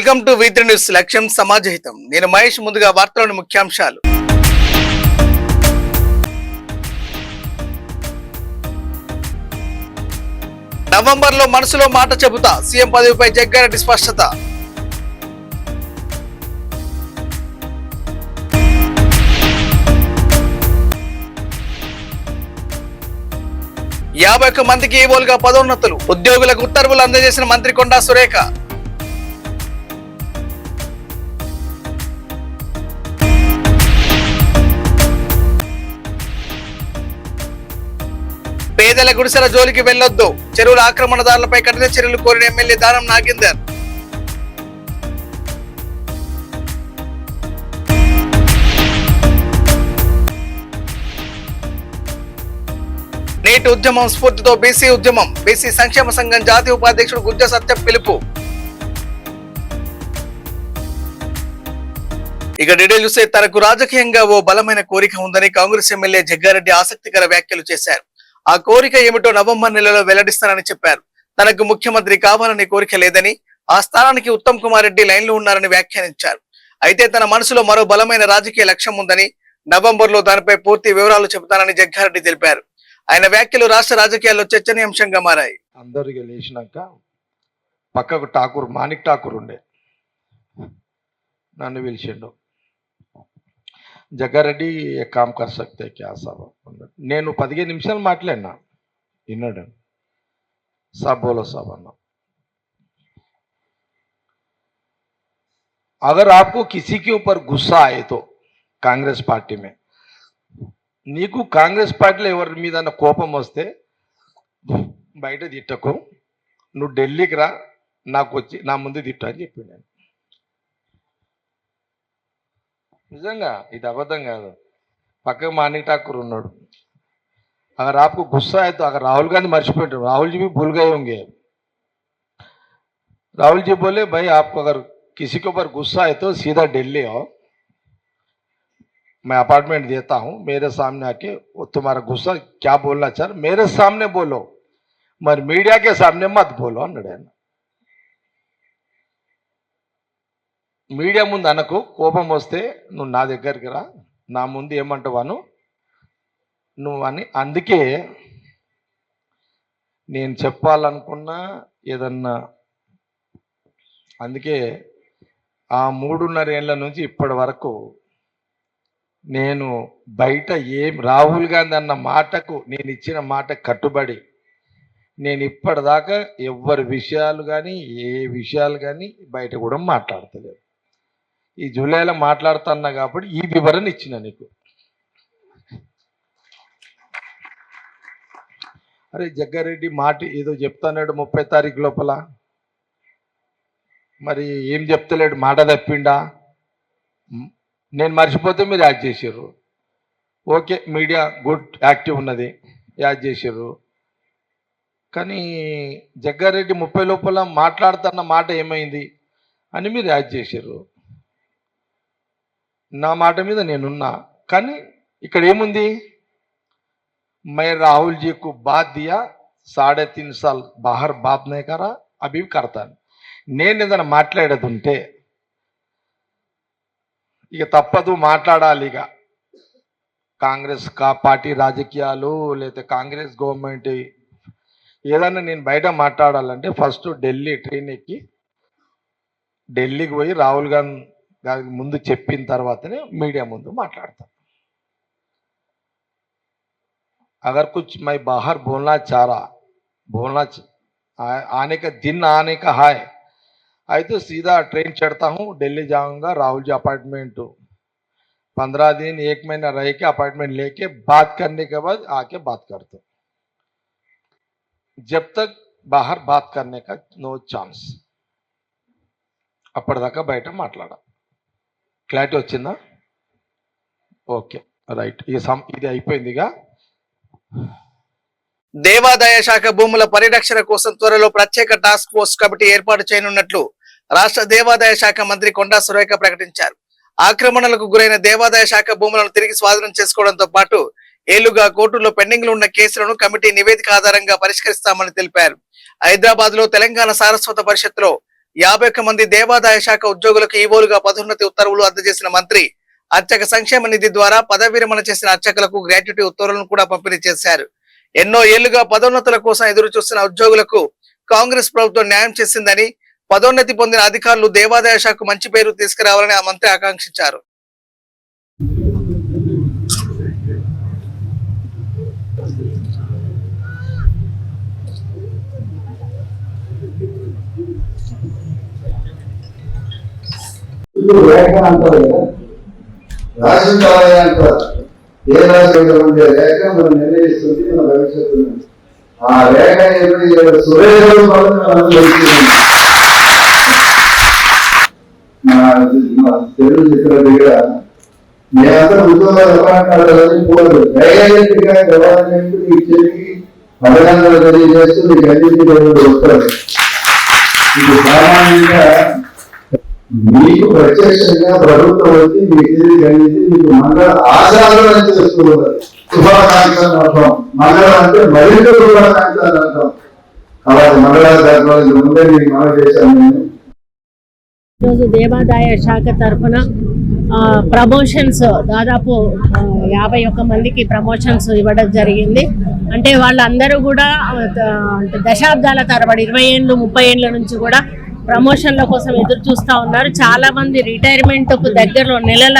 Welcome to V3 news. లక్ష్యం సమాజహితం. నేను మహేష్. ముందుగా వార్తలోని ముఖ్యాంశాలు. నవంబర్లో మనసులో మాట చెబుతా, సీఎం పదవిపై జగ్గారెడ్డి స్పష్టత. యాభై ఒక్క మందికి ఈవోలుగా పదోన్నతులు. ఉద్యోగులకు ఉత్తర్వులు అందజేసిన మంత్రి కొండా సురేఖ. పేదల గుడిసెల జోలికి వెళ్లొద్దు, చెరువుల ఆక్రమణదారులపై కఠిన చర్యలు కోరిన ఎమ్మెల్యే దానం నాగేందర్. నేటి ఉద్యమం స్ఫూర్తితో బీసీ ఉద్యమం. బీసీ సంక్షేమ సంఘం జాతీయ ఉపాధ్యక్షుడు గుజ్జ సత్యం పిలుపు. ఇక డీటెయిల్ చూస్తే, తనకు రాజకీయంగా ఓ బలమైన కోరిక ఉందని కాంగ్రెస్ ఎమ్మెల్యే జగ్గారెడ్డి ఆసక్తికర వ్యాఖ్యలు చేశారు. ఆ కోరిక ఏమిటో నవంబర్ నెలలో వెల్లడిస్తానని చెప్పారు. తనకు ముఖ్యమంత్రి కావాలనే కోరిక లేదని, ఆ స్థానానికి ఉత్తమ్ కుమార్ రెడ్డి లైన్లో ఉన్నారని వ్యాఖ్యానించారు. అయితే తన మనసులో మరో బలమైన రాజకీయ లక్ష్యం ఉందని, నవంబర్ లో దానిపై పూర్తి వివరాలు చెబుతానని జగ్గారెడ్డి తెలిపారు. ఆయన వ్యాఖ్యలు రాష్ట్ర రాజకీయాల్లో చర్చనీయాంశంగా మారాయి. అందరికి లేచినాక పక్కకు ఠాకూర్ మాణిక్ ఠాకూర్ ఉండే, నన్ను పిలిచిండు. జగ్గారెడ్డి ఏ కామ్ కర్ సక్తే క్యా సాబ్. నేను 15 నిమిషాలు మాట్లాడినా, విన్నాడు. సాబ్ బోలో సాబ్ అన్నా. अगर आपको किसी के ऊपर गुस्सा आए तो कांग्रेस पार्टी में, నీకు కాంగ్రెస్ పార్టీలో ఎవరి మీద కోపం వస్తే బయట తిట్టకు, నువ్వు ఢిల్లీకి రా, నాకు వచ్చి నా ముందు తిట్టు అని చెప్పి. నేను నిజంగా ఇది అబద్ధం కాదు. పక్కకు మాణిక్ ఠాకూర్ ఉన్నాడు. अगर आपको गुस्सा है तो, अगर राहुल गांधी मर्चिपोयाరు, राहुल जी भी भूल गए होंगे. राहुल जी बोले भाई आपको अगर किसी के ऊपर गुस्सा है तो सीधा दिल्ली आओ, मैं अपार्टमेंट देता हूं, मेरे सामने आके वो तुम्हारा गुस्सा क्या बोलना चाह मेरे सामने बोलो, मगर मीडिया के सामने मत बोलो अన్నాడు. మీడియా ముందు అనకు, కోపం వస్తే నువ్వు నా దగ్గరికి రా, నా ముందు ఏమంటావాను నువ్వు అని. అందుకే నేను చెప్పాలనుకున్నా ఏదన్నా, అందుకే ఆ 3.5 ఏళ్ల నుంచి ఇప్పటి వరకు నేను బయట రాహుల్ గాంధీ అన్న మాటకు, నేను ఇచ్చిన మాట కట్టుబడి, నేను ఇప్పటిదాకా ఎవరి విషయాలు కానీ ఏ విషయాలు కానీ బయట కూడా మాట్లాడతలేదు. ఈ జూలైలో మాట్లాడుతున్నా కాబట్టి ఈ వివరణ ఇచ్చిన నీకు. అరే జగ్గారెడ్డి మాట ఏదో చెప్తాన్నాడు 30 తారీఖు లోపల, మరి ఏం చెప్తలేడు, మాట తప్పిండా? నేను మర్చిపోతే మీరు యాడ్ చేసారు. ఓకే, మీడియా గుడ్ యాక్టివ్ ఉన్నది, యాడ్ చేసారు. కానీ జగ్గారెడ్డి 30 లోపల మాట్లాడుతున్న మాట ఏమైంది అని మీరు యాడ్ చేసారు. నా మాట మీద నేనున్నా, కానీ ఇక్కడ ఏముంది, मैं राहुल जी को बात दिया, 3.5 साल बाहर बात नहीं करा, अभी करता. నేను ఏదైనా మాట్లాడేది ఉంటే ఇక తప్పదు, మాట్లాడాలి. ఇక కాంగ్రెస్ పార్టీ రాజకీయాలు లేదా కాంగ్రెస్ గవర్నమెంట్ ఏదన్నా నేను బయట మాట్లాడాలంటే ఫస్ట్ ఢిల్లీ ట్రైన్ ఎక్కి ఢిల్లీకి పోయి రాహుల్ గాంధీ ముందు చెప్పిన తర్వాతనే మీడియా ముందు మాట్లాడతాను. अगर कुछ मैं बाहर बोलना चाह रहा, आने का दिन आने का है, आई तो सीधा ट्रेन चढ़ता हूँ, दिल्ली जाऊंगा, राहुल जी अपार्टमेंट 15 दिन 1 महीना रह के अपार्टमेंट लेके बात करने के बाद आके बात करता हूँ. जब तक बाहर बात करने का नो चांस, అప్పటిదాకా బయట మాట్లాడా. క్లారిటీ వచ్చిందా? Okay, right. ఇది అయిపోయిందిగా. దేవాదాయ శాఖ భూముల పరిరక్షణ కోసం త్వరలో ప్రత్యేక టాస్క్ ఫోర్స్ కమిటీ ఏర్పాటు చేయనున్నట్లు రాష్ట్ర దేవాదాయ శాఖ మంత్రి కొండా సురేఖ ప్రకటించారు. ఆక్రమణలకు గురైన దేవాదాయ శాఖ భూములను తిరిగి స్వాధీనం చేసుకోవడంతో పాటు ఏళ్లుగా కోర్టుల్లో పెండింగ్ లో ఉన్న కేసులను కమిటీ నివేదిక ఆధారంగా పరిష్కరిస్తామని తెలిపారు. హైదరాబాద్ లో తెలంగాణ సారస్వత పరిషత్లో 51 మంది దేవాదాయ శాఖ ఉద్యోగులకు ఈవోలుగా పదోన్నతి ఉత్తర్వులు అందజేసిన మంత్రి అర్చక సంక్షేమ నిధి ద్వారా పదవి విరమణ చేసిన అర్చకులకు గ్రాట్యుటీ ఉత్తర్వులను కూడా పంపిణీ చేశారు. ఎన్నో ఏళ్లుగా పదోన్నతుల కోసం ఎదురు చూస్తున్న ఉద్యోగులకు కాంగ్రెస్ ప్రభుత్వం న్యాయం చేసిందని, పదోన్నతి పొందిన అధికారులు దేవాదాయ శాఖకు మంచి పేరు తీసుకురావాలని ఆ మంత్రి ఆకాంక్షించారు. రేఖ అంటారు కదా, రాష్ట్రం కావాలి అంటారు. ఏ రాష్ట్రం ఉండే రేఖ మనం నిర్ణయిస్తుంది మన భవిష్యత్తును. ఆ రేఖ సురేష్ తెలుగు చిత్ర దగ్గర మేమంతా ఉద్యోగాలు ఎలాంటి పోదు డైరెక్ట్గా గవర్నమెంట్ నీకు చెప్పి పథకాలు తెలియజేస్తూ నీకు అన్నింటి వస్తారు. ఇది సామాన్యంగా మీకు ప్రత్యక్షంగా ప్రభుత్వం వచ్చి మీకు కలిగి మీకు మంగళ ఆచారాలు చేస్తూ ఉన్నది. శుభాకాంక్షలు అంటాం, మంగళం అంటే మరింత శుభాకాంక్షలు అంటాం. అలాగే మంగళాచారాలు ముందే మీకు మనం చేశాను. నేను ఈరోజు దేవాదాయ శాఖ తరఫున ప్రమోషన్స్ దాదాపు 51 మందికి ప్రమోషన్స్ ఇవ్వడం జరిగింది. అంటే వాళ్ళందరూ కూడా దశాబ్దాల తరబడి 20 ఏళ్ళు 30 ఏళ్ళ నుంచి కూడా ప్రమోషన్ల కోసం ఎదురు చూస్తూ ఉన్నారు. చాలా మంది రిటైర్మెంట్కు దగ్గరలో నెలల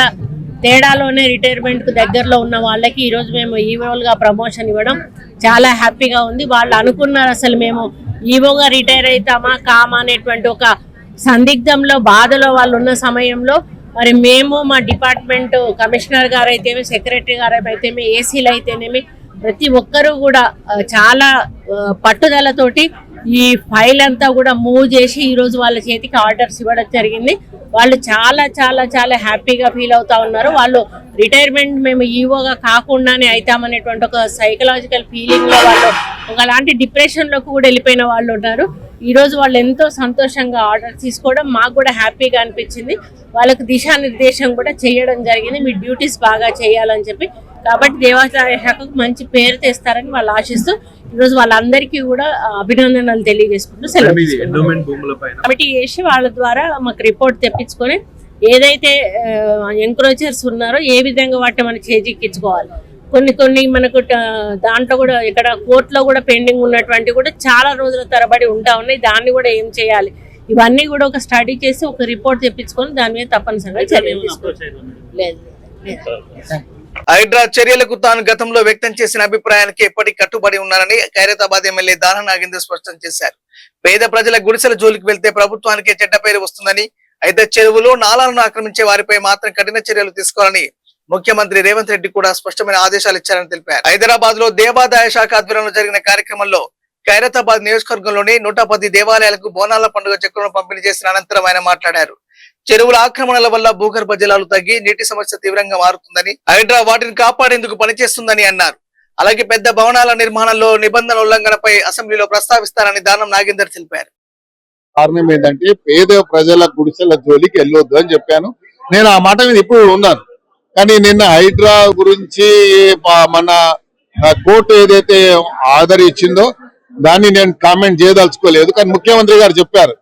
తేడాలోనే రిటైర్మెంట్కు దగ్గరలో ఉన్న వాళ్ళకి ఈరోజు మేము ఈవోలుగా ప్రమోషన్ ఇవ్వడం చాలా హ్యాపీగా ఉంది. వాళ్ళు అనుకున్నారు అసలు మేము ఈవోగా రిటైర్ అవుతామా కామా అనేటువంటి ఒక సందిగ్ధంలో బాధలో వాళ్ళు ఉన్న సమయంలో మరి మేము మా డిపార్ట్మెంట్ కమిషనర్ గారు అయితేమి, సెక్రటరీ గారు అయితేమి, ఏసీలు అయితేనేమి ప్రతి ఒక్కరూ కూడా చాలా పట్టుదలతోటి ఈ ఫైల్ అంతా కూడా మూవ్ చేసి ఈరోజు వాళ్ళ చేతికి ఆర్డర్స్ ఇవ్వడం జరిగింది. వాళ్ళు చాలా చాలా చాలా హ్యాపీగా ఫీల్ అవుతా ఉన్నారు. వాళ్ళు రిటైర్మెంట్ మేము ఈవోగా కాకుండానే అవుతామనేటువంటి ఒక సైకలాజికల్ ఫీలింగ్లో వాళ్ళు ఒకలాంటి డిప్రెషన్లోకి కూడా వెళ్ళిపోయిన వాళ్ళు ఉన్నారు. ఈరోజు వాళ్ళు ఎంతో సంతోషంగా ఆర్డర్ తీసుకోవడం మాకు కూడా హ్యాపీగా అనిపించింది. వాళ్ళకు దిశానిర్దేశం కూడా చేయడం జరిగింది, మీ డ్యూటీస్ బాగా చేయాలని చెప్పి. కాబట్టి దేవాదాయ శాఖకు మంచి పేరు తెస్తారని వాళ్ళు ఆశిస్తూ ఈరోజు వాళ్ళందరికీ కూడా అభినందనలు తెలియజేసుకుంటూ కమిటీ చేసి వాళ్ళ ద్వారా మాకు రిపోర్ట్ తెప్పించుకొని ఏదైతే ఎంక్రోచర్స్ ఉన్నారో ఏ విధంగా వాటిని మనం చేజిక్కించుకోవాలి. కొన్ని మనకు దాంట్లో కూడా ఇక్కడ కోర్టులో కూడా పెండింగ్ ఉన్నటువంటి కూడా చాలా రోజుల తరబడి ఉంటా ఉన్నాయి. దాన్ని కూడా ఏం చేయాలి ఇవన్నీ కూడా ఒక స్టడీ చేసి ఒక రిపోర్ట్ తెప్పించుకొని దాని మీద తప్పనిసరిగా చర్యలు తీసుకోవాలి. హైడ్రా చర్యలకు తాను గతంలో వ్యక్తం చేసిన అభిప్రాయానికి ఎప్పటికీ కట్టుబడి ఉన్నారని ఖైరతాబాద్ ఎమ్మెల్యే దానం నాగేందర్ స్పష్టం చేశారు. పేద ప్రజల గుడిసెల జోలికి వెళ్తే ప్రభుత్వానికే చెడ్డ పేరు వస్తుందని, అయితే చెరువులు నాలాలను ఆక్రమించే వారిపై మాత్రం కఠిన చర్యలు తీసుకోవాలని ముఖ్యమంత్రి రేవంత్ రెడ్డి కూడా స్పష్టమైన ఆదేశాలు ఇచ్చారని తెలిపారు. హైదరాబాద్ లో దేవాదాయ శాఖ ఆధ్వర్యంలో జరిగిన కార్యక్రమంలో ఖైరతాబాద్ నియోజకవర్గంలోని 110 దేవాలయాలకు బోనాల పండుగ చెక్కులను పంపిణీ చేసిన అనంతరం ఆయన మాట్లాడారు. చెరువుల ఆక్రమణల వల్ల భూగర్భ జలాలు తగ్గి నీటి సమస్య తీవ్రంగా మారుతుందని, హైడ్రా వాటిని కాపాడేందుకు పనిచేస్తుందని అన్నారు. అలాగే పెద్ద భవనాల నిర్మాణంలో నిబంధన ఉల్లంఘనపై అసెంబ్లీలో ప్రస్తావిస్తారని దానం నాగేందర్ తెలిపారు. కారణం ఏంటంటే పేద ప్రజల గుడిసెల జోలికి వెళ్ళొద్దు అని చెప్పాను. నేను ఆ మాట మీద ఇప్పుడు ఉన్నాను. కానీ నిన్న హైడ్రా గురించి మన కోర్టు ఏదైతే ఆర్డర్ ఇచ్చిందో దాన్ని నేను కామెంట్ చేయదలుచుకోలేదు. కానీ ముఖ్యమంత్రి గారు చెప్పారు,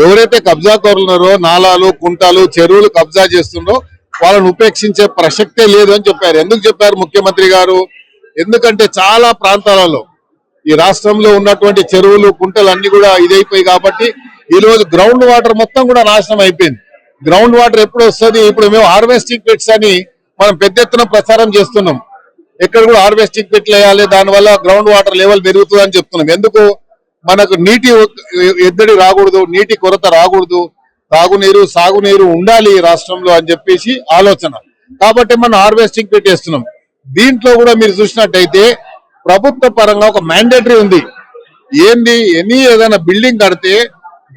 ఎవరైతే కబ్జాకోరులున్నారో నాలాలు కుంటాలు చెరువులు కబ్జా చేస్తున్నారో వాళ్ళని ఉపేక్షించే ప్రసక్తే లేదు అని చెప్పారు. ఎందుకు చెప్పారు ముఖ్యమంత్రి గారు? ఎందుకంటే చాలా ప్రాంతాలలో ఈ రాష్ట్రంలో ఉన్నటువంటి చెరువులు కుంటలు అన్ని కూడా ఇదైపోయి కాబట్టి ఈ రోజు గ్రౌండ్ వాటర్ మొత్తం కూడా నాశనం అయిపోయింది. గ్రౌండ్ వాటర్ ఎప్పుడు వస్తుంది? ఇప్పుడు మేము హార్వెస్టింగ్ పిట్స్ అని మనం పెద్ద ఎత్తున ప్రచారం చేస్తున్నాం. ఎక్కడ కూడా హార్వెస్టింగ్ పిట్లు వేయాలి, దానివల్ల గ్రౌండ్ వాటర్ లెవెల్ పెరుగుతుంది అని చెప్తున్నాం. ఎందుకు? మనకు నీటి ఎద్దడి రాకూడదు, నీటి కొరత రాకూడదు, తాగునీరు సాగునీరు ఉండాలి ఈ రాష్ట్రంలో అని చెప్పేసి ఆలోచన. కాబట్టి మనం హార్వెస్టింగ్ పిట్ వేస్తున్నాం. దీంట్లో కూడా మీరు చూసినట్టయితే ప్రభుత్వ పరంగా ఒక మ్యాండేటరీ ఉంది. ఏంది? ఏదైనా బిల్డింగ్ కడితే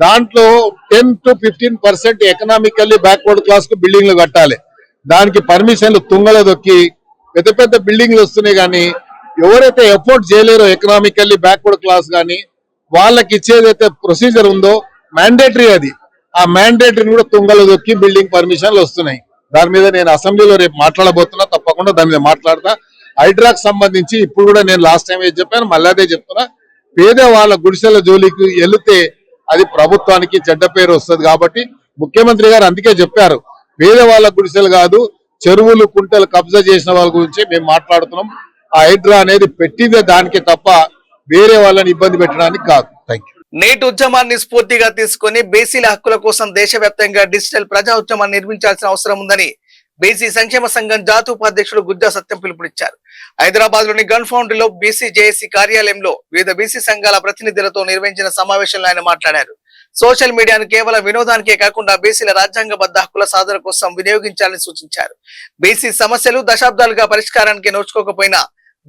దాంట్లో 10 to 15% ఎకనామికల్లీ బ్యాక్వర్డ్ క్లాస్ కు బిల్డింగ్లు కట్టాలి. దానికి పర్మిషన్లు తుంగల దొక్కి పెద్ద పెద్ద బిల్డింగ్లు వస్తున్నాయి. కానీ ఎవరైతే ఎఫోర్డ్ చేయలేరో ఎకనామికల్లీ బ్యాక్వర్డ్ క్లాస్ కానీ వాళ్ళకి ఇచ్చేదైతే ప్రొసీజర్ ఉందో మ్యాండేటరీ అది, ఆ మ్యాండేటరీని కూడా తుంగలు దొక్కి బిల్డింగ్ పర్మిషన్లు వస్తున్నాయి. దాని మీద నేను అసెంబ్లీలో రేపు మాట్లాడబోతున్నా, తప్పకుండా దాని మీద మాట్లాడతా. హైడ్రాకి సంబంధించి ఇప్పుడు కూడా నేను లాస్ట్ టైం ఏది చెప్పాను మళ్ళీ అదే చెప్తున్నా. పేద వాళ్ళ గుడిసెల జోలికి వెళితే అది ప్రభుత్వానికి చెడ్డ పేరు వస్తుంది. కాబట్టి ముఖ్యమంత్రి గారు అందుకే చెప్పారు, పేదవాళ్ళ గుడిసెలు కాదు, చెరువులు కుంటలు కబ్జా చేసిన వాళ్ళ గురించి మేము మాట్లాడుతున్నాం. ఆ హైడ్రా అనేది పెట్టిందే దానికి తప్ప వేరే వాళ్ళని ఇబ్బంది పెట్టడానికి కాదు. Thank you. నేటి ఉద్యమాన్ని స్ఫూర్తిగా తీసుకుని బీసీల హక్కుల కోసం దేశవ్యాప్తంగా డిజిటల్ ప్రజా ఉద్యమాన్ని నిర్మించాల్సిన అవసరం ఉందని బీసీ సంక్షేమ సంఘం జాతీయ ఉపాధ్యక్షుడు గుజ్జా సత్యం పిలుపునిచ్చారు. హైదరాబాద్ లోని గన్ ఫౌండరీలో బీసీ జేఏసీ కార్యాలయంలో వివిధ బీసీ సంఘాల ప్రతినిధులతో నిర్వహించిన సమావేశంలో ఆయన మాట్లాడారు. సోషల్ మీడియాను కేవలం వినోదానికే కాకుండా బీసీల రాజ్యాంగబద్ధ హక్కుల సాధన కోసం వినియోగించాలని సూచించారు. బీసీ సమస్యలు దశాబ్దాలుగా పరిష్కారానికి నోచుకోకపోయినా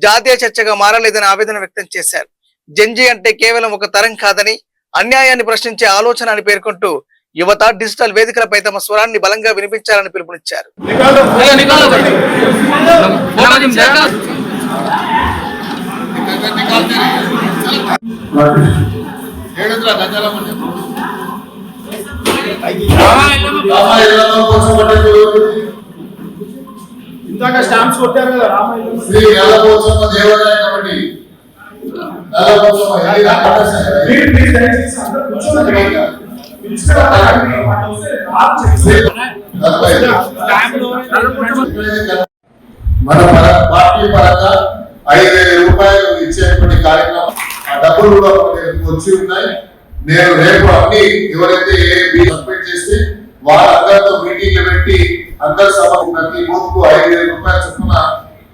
జాతీయ చర్చగా మారలేదని ఆవేదన వ్యక్తం చేశారు. జెన్జీ అంటే కేవలం ఒక తరం కాదని, అన్యాయాన్ని ప్రశ్నించే ఆలోచన అని పేర్కొంటూ యువత డిజిటల్ వేదికలపై తమ స్వరాన్ని బలంగా వినిపించాలని పిలుపునిచ్చారు. ఇందాక స్టాంప్స్ కొట్టారు కదా రామాయణం శ్రీ నల్లపోచమ్మ దేవాలయ కమిటీ నల్లపోచమ్మ ప్లీజ్ దయచేసి అందరూ కూర్చోండి. మన పార్టీ పరంగా 5,000 రూపాయలు ఇచ్చేటువంటి కార్యక్రమం, ఆ డబ్బులు కూడా వచ్చి ఉన్నాయి. నేను రేపు అన్ని ఎవరైతే సబ్మిట్ చేస్తే వాళ్ళందరితో మీటింగ్లు పెట్టి అందరి సభ ప్రతి బూత్ కు 5,000 రూపాయలు చొప్పున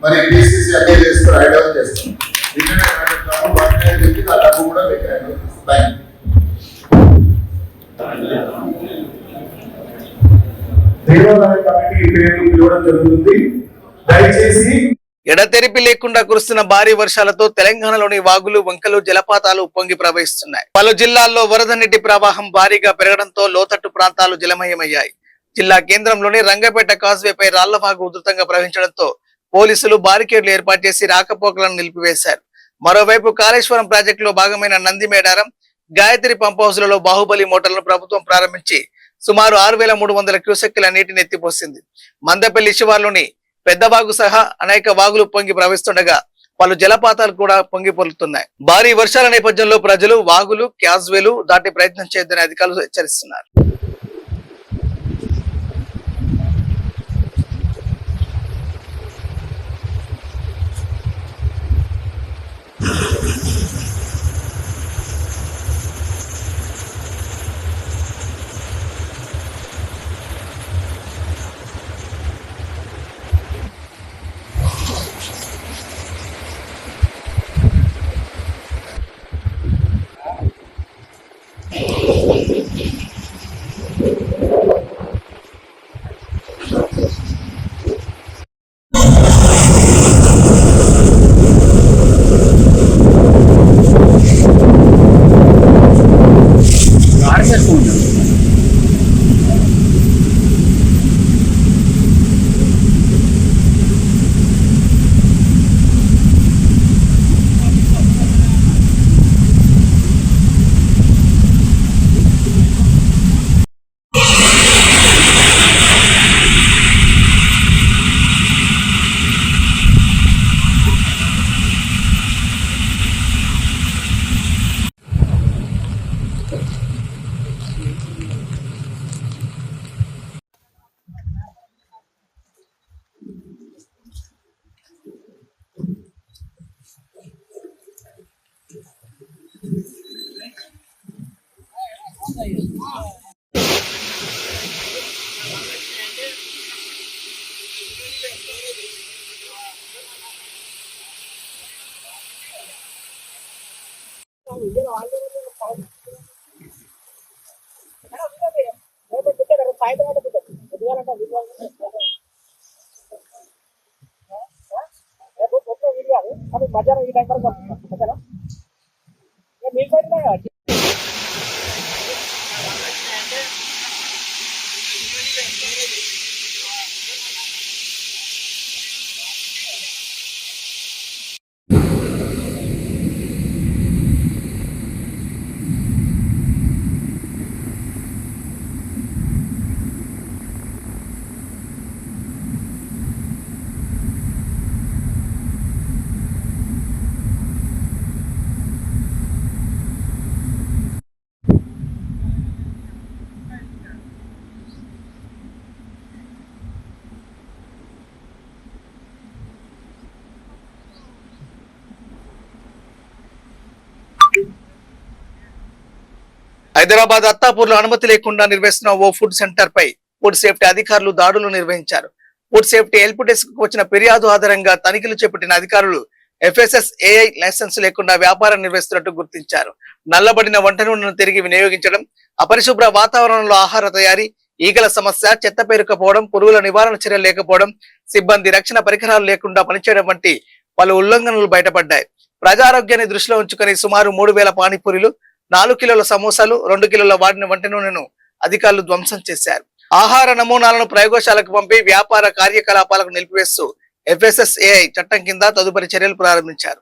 మరి బీసీసీ అదే చేసుకుని ఐడల్ చేస్తాం. ఆ డబ్బు కూడా పెట్టాను. దేవాదాయ కమిటీ పేరు పిలవడం జరుగుతుంది. దయచేసి ఎడతెరిపి లేకుండా కురుస్తున్న భారీ వర్షాలతో తెలంగాణలోని వాగులు, వంకలు, జలపాతాలు ఉప్పొంగి ప్రవహిస్తున్నాయి. పలు జిల్లాల్లో వరద నీటి ప్రవాహం భారీగా పెరగడంతో లోతట్టు ప్రాంతాలు జలమయమయ్యాయి. జిల్లా కేంద్రంలోని రంగపేట కాజ్వేపై రాళ్లవాగు ఉధృతంగా ప్రవహించడంతో పోలీసులు బారికేడ్లు ఏర్పాటు చేసి రాకపోకలను నిలిపివేశారు. మరోవైపు కాళేశ్వరం ప్రాజెక్టులో భాగమైన నందిమేడారం, గాయత్రి పంప్ హౌస్లలో బాహుబలి మోటార్లను ప్రభుత్వం ప్రారంభించి సుమారు 6,300 క్యూసెక్కుల నీటిని ఎత్తిపోసింది. మందపల్లి శివార్లోని పెద్దవాగు సహా అనేక వాగులు పొంగి ప్రవహిస్తుండగా పలు జలపాతాలు కూడా పొంగి పొరులుతున్నాయి. భారీ వర్షాల నేపథ్యంలో ప్రజలు వాగులు, క్యాజ్వేలు దాటి ప్రయత్నం చేయొద్దని అధికారులు హెచ్చరిస్తున్నారు. మధ్యాహ్నం ఈ టైం వరకు ఓకేనా? మీకు హైదరాబాద్ అత్తాపూర్ లో అనుమతి లేకుండా నిర్వహిస్తున్న ఓ ఫుడ్ సెంటర్ పై ఫుడ్ సేఫ్టీ అధికారులు దాడులు నిర్వహించారు. ఫుడ్ సేఫ్టీ హెల్ప్ డెస్క్ కు వచ్చిన ఫిర్యాదు ఆధారంగా తనిఖీలు చేపట్టిన అధికారులు FSSAI లైసెన్స్ లేకుండా వ్యాపారం నిర్వహిస్తున్నట్టు గుర్తించారు. నల్లబడిన వంట నూనెను తిరిగి వినియోగించడం, అపరిశుభ్ర వాతావరణంలో ఆహార తయారీ, ఈగల సమస్య, చెత్త పేరుకపోవడం, పురుగుల నివారణ చర్యలు లేకపోవడం, సిబ్బంది రక్షణ పరికరాలు లేకుండా పనిచేయడం వంటి పలు ఉల్లంఘనలు బయటపడ్డాయి. ప్రజారోగ్యాన్ని దృష్టిలో ఉంచుకొని సుమారు 3000 పానీపూరీలు, 4 కిలోల సమోసాలు, 2 కిలోల వాడిన వంట నూనెను అధికారులు ధ్వంసం చేశారు. ఆహార నమూనాలను ప్రయోగశాలకు పంపి వ్యాపార కార్యకలాపాలకు నిలిపివేస్తూ FSSAI చట్టం కింద తదుపరి చర్యలు ప్రారంభించారు.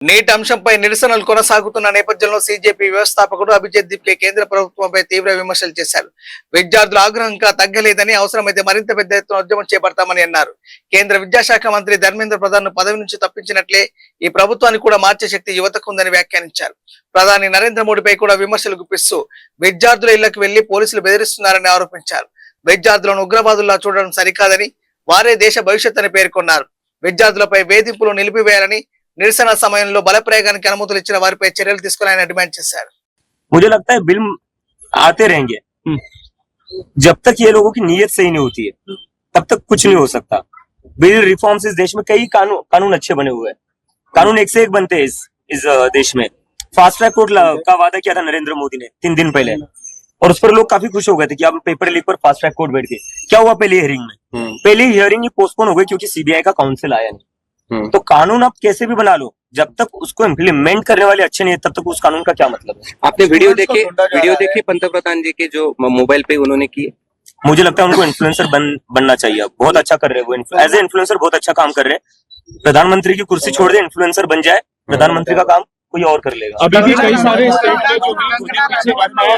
నీట్ అంశంపై నిరసనలు కొనసాగుతున్న నేపథ్యంలో CJP వ్యవస్థాపకుడు అభిజిత్ దిప్కే కేంద్ర ప్రభుత్వంపై తీవ్ర విమర్శలు చేశారు. విద్యార్థుల ఆగ్రహం ఇంకా తగ్గలేదని, అవసరమైతే మరింత పెద్ద ఎత్తున ఉద్యమం చేపడతామని అన్నారు. కేంద్ర విద్యాశాఖ మంత్రి ధర్మేంద్ర ప్రధాన్ ను పదవి నుంచి తప్పించినట్లే ఈ ప్రభుత్వాన్ని కూడా మార్చే శక్తి యువతకు ఉందని వ్యాఖ్యానించారు. ప్రధాని నరేంద్ర మోడీపై కూడా విమర్శలు గుప్పిస్తూ విద్యార్థుల ఇళ్లకు వెళ్లి పోలీసులు బెదిరిస్తున్నారని ఆరోపించారు. విద్యార్థులను ఉగ్రవాదుల్లా చూడడం సరికాదని, వారే దేశ భవిష్యత్ అని పేర్కొన్నారు. విద్యార్థులపై వేధింపులు నిలిపివేయాలని, నిరసన సమయంలో బల ప్రయోగానికి అనుమతులు ఇచ్చిన వారిపై చర్యలు తీసుకోవాలని డిమాండ్ చేశారు. मुझे लगता है बिल आते रहेंगे जब तक ये लोगों की नीयत सही नहीं होती है, तब तक कुछ नहीं हो सकता. बिल रिफॉर्म्स इस देश में कई कानून अच्छे बने हुए हैं. कानून एक से एक बनते हैं इस देश में. फास्ट ट्रैक कोर्ट का वादा किया था नरेंद्र मोदी ने 3 दिन पहले, और उस पर लोग काफी खुश हो गए थे कि अब पेपर लीक पर फास्ट ट्रैक कोर्ट बैठ गए. क्या हुआ पहली हियरिंग में? पहली हियरिंग ही पोस्टपोन हो गई क्योंकि CBI का काउंसिल आया नहीं. तो कानून आप कैसे भी बना लो, जब तक उसको इम्प्लीमेंट करने वाले अच्छे नहीं है, तब तक उस कानून का क्या मतलब है? आपने वीडियो देखे पंतप्रधान जी के जो मोबाइल पे उन्होंने किए? मुझे लगता है उनको इन्फ्लुएंसर बनना चाहिए. बहुत अच्छा कर रहे हैं वो, एज ए इन्फ्लुएंसर बहुत अच्छा काम कर रहे हैं. प्रधानमंत्री की कुर्सी छोड़ दे, इन्फ्लुएंसर बन जाए, प्रधानमंत्री का काम कोई और कर लेगा. अभी भी कई सारे स्टेट में जो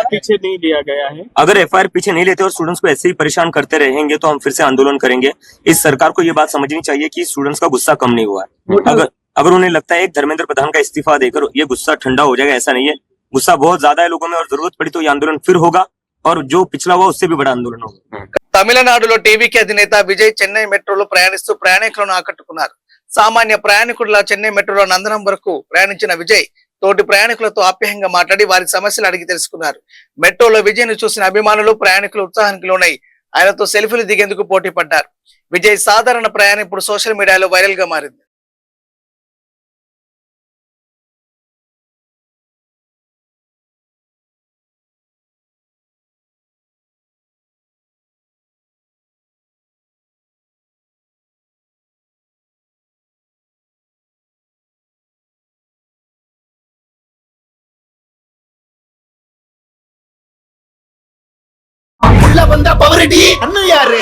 पीछे नहीं लिया गया है. अगर FIR पीछे नहीं लेते और स्टूडेंट्स को ऐसे ही परेशान करते रहेंगे तो हम फिर से आंदोलन करेंगे. इस सरकार को ये बात समझनी चाहिए कि स्टूडेंट्स का गुस्सा कम नहीं हुआ है. अगर उन्हें लगता है एक धर्मेंद्र प्रधान का इस्तीफा देकर ये गुस्सा ठंडा हो जाएगा, ऐसा नहीं है. गुस्सा बहुत ज्यादा है लोगों में और जरूरत पड़ी तो ये आंदोलन फिर होगा, और जो पिछला हुआ उससे भी बड़ा आंदोलन होगा. తమిళనాడులో టీవీకి అధినేత విజయ్ చెన్నై మెట్రోలో ప్రయాణిస్తూ ప్రయాణికులను ఆకట్టుకున్నారు. సామాన్య ప్రయాణికుడిలా చెన్నై మెట్రోలో నందనం వరకు ప్రయాణించిన విజయ్ తోటి ప్రయాణికులతో ఆప్యాయంగా మాట్లాడి వారి సమస్యలు అడిగి తెలుసుకున్నారు. మెట్రోలో విజయ్ ను చూసిన అభిమానులు, ప్రయాణికులు ఉత్సాహానికి లోనై ఆయనతో సెల్ఫీలు దిగేందుకు పోటీ పడ్డారు. విజయ్ సాధారణ ప్రయాణం ఇప్పుడు సోషల్ మీడియాలో వైరల్ గా మారింది. உள்ள வந்த பவரடி அண்ணன் யாரு?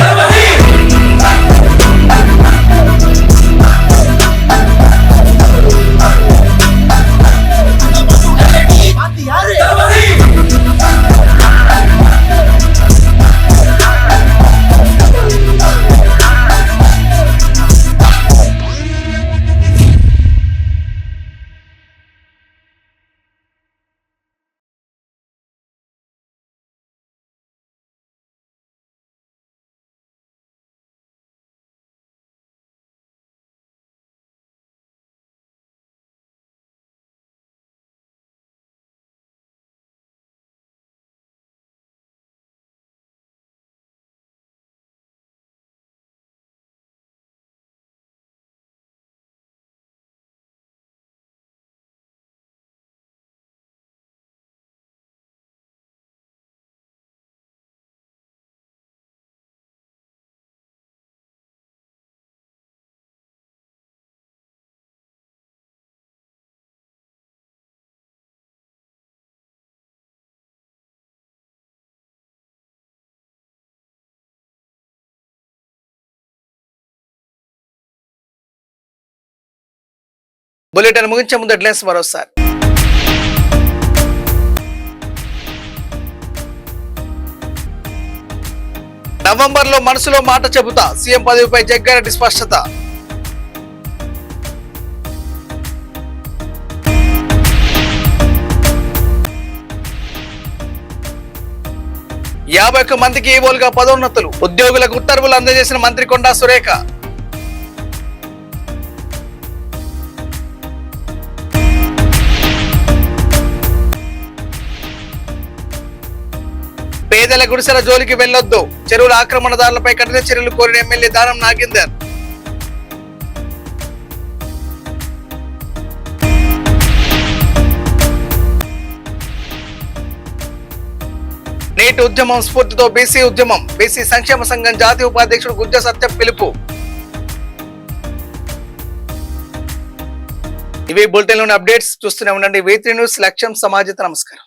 బులెటిన్ ముగించే ముందు హెడ్లైన్స్ మరోసారి. నవంబర్ లో మనసులో మాట చెబుతా, సీఎం పదవిపై జగ్గారెడ్డి స్పష్టత. యాభై ఒక్క మందికి ఈవోలుగా పదోన్నతులు, ఉద్యోగులకు ఉత్తర్వులు అందజేసిన మంత్రి కొండా సురేఖ. పేదల గుడిసెల జోలికి వెళ్లొద్దు, చెరువుల ఆక్రమణదారులపై కఠిన చర్యలు కోరిన ఎమ్మెల్యే దానం నాగేందర్. నేటి ఉద్యమం స్ఫూర్తితో బీసీ ఉద్యమం, బీసీ సంక్షేమ సంఘం జాతీయ ఉపాధ్యక్షుడు గుజ్జ సత్యం పిలుపు. ఇవి బులెటిన్ లోని అప్డేట్స్. చూస్తూనే ఉండండి V3 న్యూస్. లక్ష్యం సమాజత. నమస్కారం.